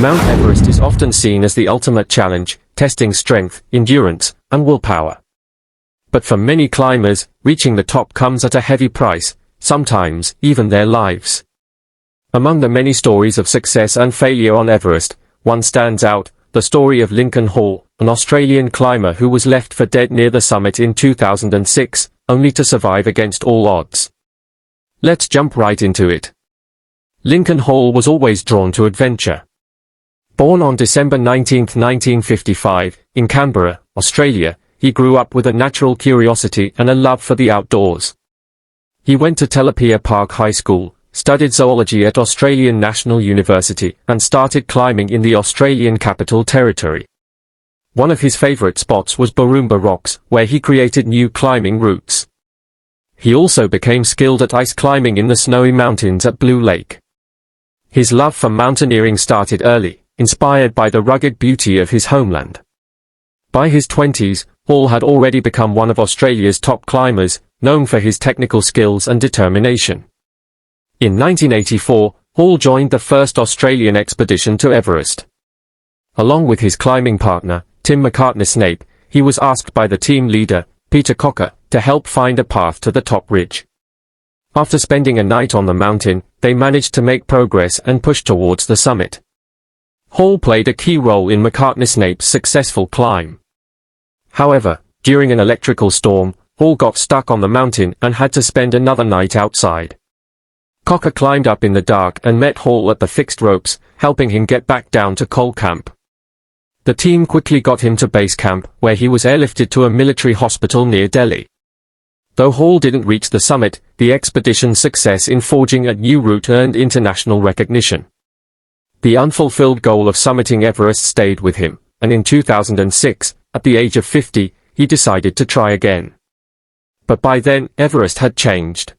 Mount Everest is often seen as the ultimate challenge, testing strength, endurance, and willpower. But for many climbers, reaching the top comes at a heavy price, sometimes even their lives. Among the many stories of success and failure on Everest, one stands out, the story of Lincoln Hall, an Australian climber who was left for dead near the summit in 2006, only to survive against all odds. Let's jump right into it. Lincoln Hall was always drawn to adventure. Born on December 19, 1955, in Canberra, Australia, he grew up with a natural curiosity and a love for the outdoors. He went to Telopea Park High School, studied zoology at Australian National University, and started climbing in the Australian Capital Territory. One of his favourite spots was Booroomba Rocks, where he created new climbing routes. He also became skilled at ice climbing in the snowy mountains at Blue Lake. His love for mountaineering started early, inspired by the rugged beauty of his homeland. By his 20s, Hall had already become one of Australia's top climbers, known for his technical skills and determination. In 1984, Hall joined the first Australian expedition to Everest. Along with his climbing partner, Tim McCartney-Snape, he was asked by the team leader, Peter Cocker, to help find a path to the top ridge. After spending a night on the mountain, they managed to make progress and push towards the summit. Hall played a key role in McCartney-Snape's successful climb. However, during an electrical storm, Hall got stuck on the mountain and had to spend another night outside. Cocker climbed up in the dark and met Hall at the fixed ropes, helping him get back down to Coal Camp. The team quickly got him to base camp, where he was airlifted to a military hospital near Delhi. Though Hall didn't reach the summit, the expedition's success in forging a new route earned international recognition. The unfulfilled goal of summiting Everest stayed with him, and in 2006, at the age of 50, he decided to try again. But by then, Everest had changed.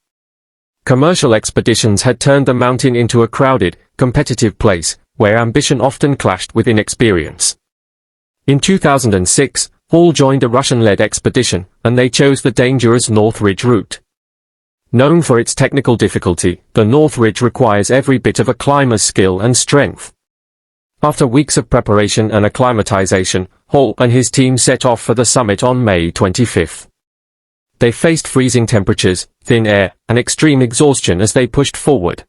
Commercial expeditions had turned the mountain into a crowded, competitive place, where ambition often clashed with inexperience. In 2006, Hall joined a Russian-led expedition, and they chose the dangerous North Ridge route. Known for its technical difficulty, the North Ridge requires every bit of a climber's skill and strength. After weeks of preparation and acclimatization, Hall and his team set off for the summit on May 25. They faced freezing temperatures, thin air, and extreme exhaustion as they pushed forward.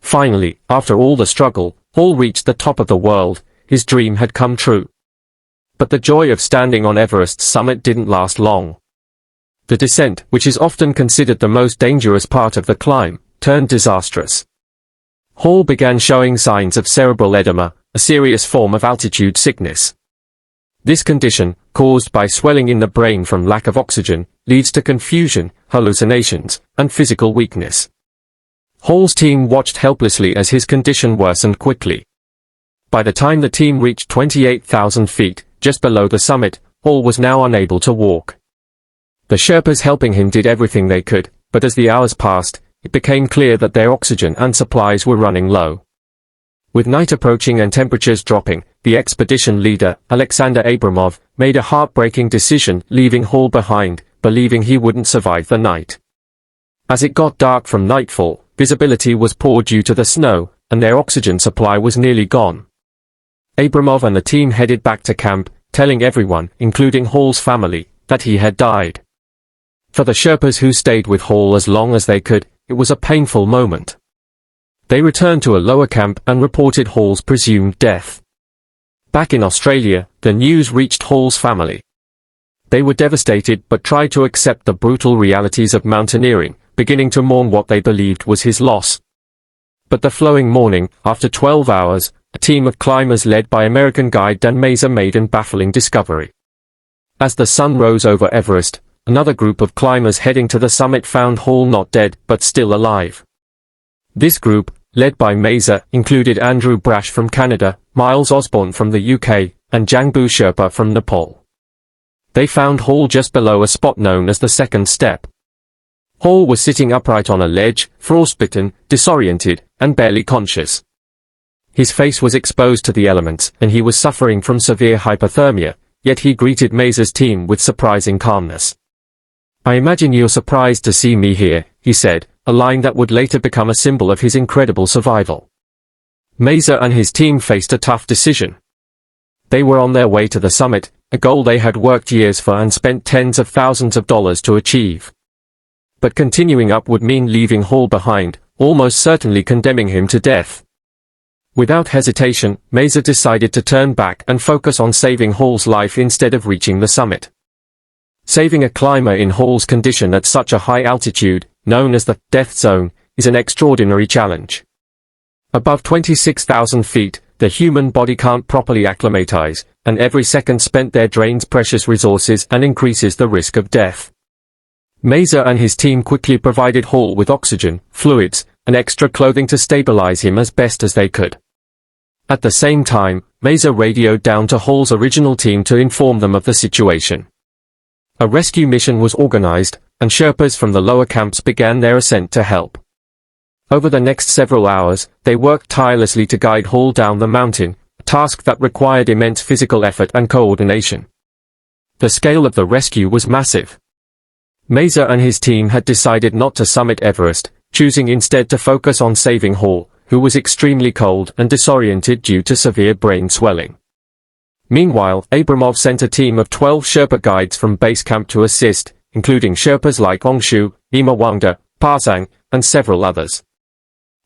Finally, after all the struggle, Hall reached the top of the world. His dream had come true. But the joy of standing on Everest's summit didn't last long. The descent, which is often considered the most dangerous part of the climb, turned disastrous. Hall began showing signs of cerebral edema, a serious form of altitude sickness. This condition, caused by swelling in the brain from lack of oxygen, leads to confusion, hallucinations, and physical weakness. Hall's team watched helplessly as his condition worsened quickly. By the time the team reached 28,000 feet, just below the summit, Hall was now unable to walk. The Sherpas helping him did everything they could, but as the hours passed, it became clear that their oxygen and supplies were running low. With night approaching and temperatures dropping, the expedition leader, Alexander Abramov, made a heartbreaking decision, leaving Hall behind, believing he wouldn't survive the night. As it got dark from nightfall, visibility was poor due to the snow, and their oxygen supply was nearly gone. Abramov and the team headed back to camp, telling everyone, including Hall's family, that he had died. For the Sherpas who stayed with Hall as long as they could, it was a painful moment. They returned to a lower camp and reported Hall's presumed death. Back in Australia, the news reached Hall's family. They were devastated but tried to accept the brutal realities of mountaineering, beginning to mourn what they believed was his loss. But the following morning, after 12 hours, a team of climbers led by American guide Dan Mazer made an baffling discovery. As the sun rose over Everest, another group of climbers heading to the summit found Hall not dead but still alive. This group, led by Mazer, included Andrew Brash from Canada, Miles Osborne from the UK, and Jangbu Sherpa from Nepal. They found Hall just below a spot known as the second step. Hall was sitting upright on a ledge, frostbitten, disoriented, and barely conscious. His face was exposed to the elements, and he was suffering from severe hypothermia, yet he greeted Mazer's team with surprising calmness. "I imagine you're surprised to see me here," he said, a line that would later become a symbol of his incredible survival. Mesa and his team faced a tough decision. They were on their way to the summit, a goal they had worked years for and spent tens of thousands of dollars to achieve. But continuing up would mean leaving Hall behind, almost certainly condemning him to death. Without hesitation, Mesa decided to turn back and focus on saving Hall's life instead of reaching the summit. Saving a climber in Hall's condition at such a high altitude, known as the death zone, is an extraordinary challenge. Above 26,000 feet, the human body can't properly acclimatize, and every second spent there drains precious resources and increases the risk of death. Mesa and his team quickly provided Hall with oxygen, fluids, and extra clothing to stabilize him as best as they could. At the same time, Mesa radioed down to Hall's original team to inform them of the situation. A rescue mission was organized, and Sherpas from the lower camps began their ascent to help. Over the next several hours, they worked tirelessly to guide Hall down the mountain, a task that required immense physical effort and coordination. The scale of the rescue was massive. Mesa and his team had decided not to summit Everest, choosing instead to focus on saving Hall, who was extremely cold and disoriented due to severe brain swelling. Meanwhile, Abramov sent a team of 12 Sherpa guides from base camp to assist, including Sherpas like Ongshu, Ima Wangda, Parsang, and several others.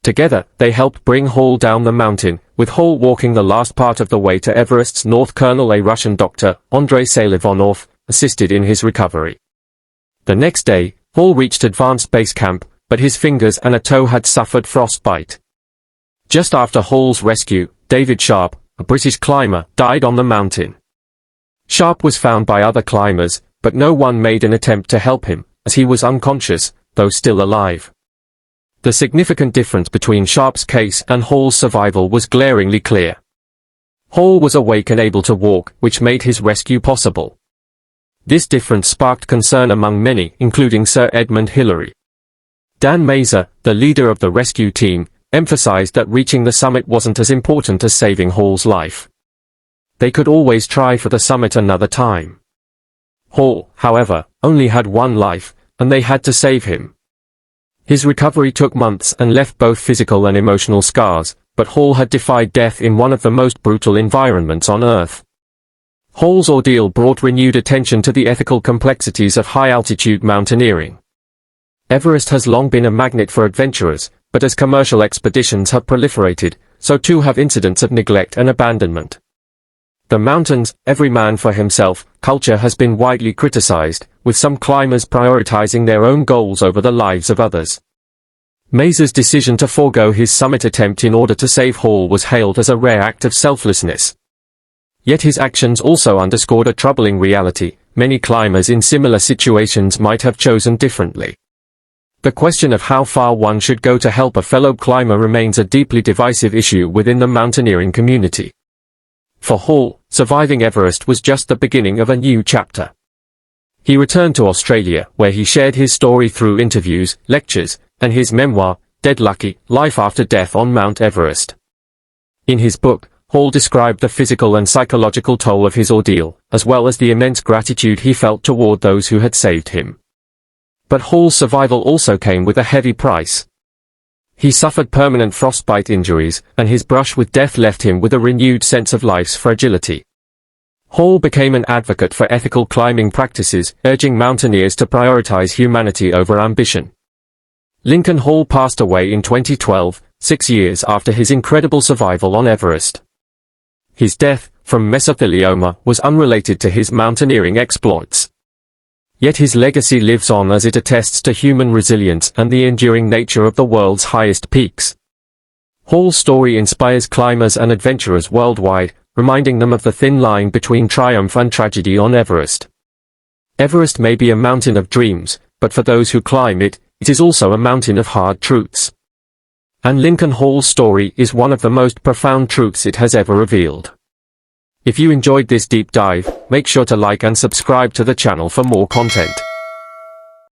Together, they helped bring Hall down the mountain, with Hall walking the last part of the way to Everest's north. Colonel, a Russian doctor, Andrei Selivonov, assisted in his recovery. The next day, Hall reached advanced base camp, but his fingers and a toe had suffered frostbite. Just after Hall's rescue, David Sharp, a British climber, died on the mountain. Sharp was found by other climbers, but no one made an attempt to help him, as he was unconscious, though still alive. The significant difference between Sharp's case and Hall's survival was glaringly clear. Hall was awake and able to walk, which made his rescue possible. This difference sparked concern among many, including Sir Edmund Hillary. Dan Mesa, the leader of the rescue team, emphasized that reaching the summit wasn't as important as saving Hall's life. They could always try for the summit another time. Hall, however, only had one life, and they had to save him. His recovery took months and left both physical and emotional scars, but Hall had defied death in one of the most brutal environments on Earth. Hall's ordeal brought renewed attention to the ethical complexities of high-altitude mountaineering. Everest has long been a magnet for adventurers, but as commercial expeditions have proliferated, so too have incidents of neglect and abandonment. The mountains, every man for himself, culture has been widely criticized, with some climbers prioritizing their own goals over the lives of others. Mesa's decision to forego his summit attempt in order to save Hall was hailed as a rare act of selflessness. Yet his actions also underscored a troubling reality: many climbers in similar situations might have chosen differently. The question of how far one should go to help a fellow climber remains a deeply divisive issue within the mountaineering community. For Hall, surviving Everest was just the beginning of a new chapter. He returned to Australia, where he shared his story through interviews, lectures, and his memoir, Dead Lucky: Life After Death on Mount Everest. In his book, Hall described the physical and psychological toll of his ordeal, as well as the immense gratitude he felt toward those who had saved him. But Hall's survival also came with a heavy price. He suffered permanent frostbite injuries, and his brush with death left him with a renewed sense of life's fragility. Hall became an advocate for ethical climbing practices, urging mountaineers to prioritize humanity over ambition. Lincoln Hall passed away in 2012, 6 years after his incredible survival on Everest. His death, from mesothelioma, was unrelated to his mountaineering exploits. Yet his legacy lives on as it attests to human resilience and the enduring nature of the world's highest peaks. Hall's story inspires climbers and adventurers worldwide, reminding them of the thin line between triumph and tragedy on Everest. Everest may be a mountain of dreams, but for those who climb it, it is also a mountain of hard truths. And Lincoln Hall's story is one of the most profound truths it has ever revealed. If you enjoyed this deep dive, make sure to like and subscribe to the channel for more content.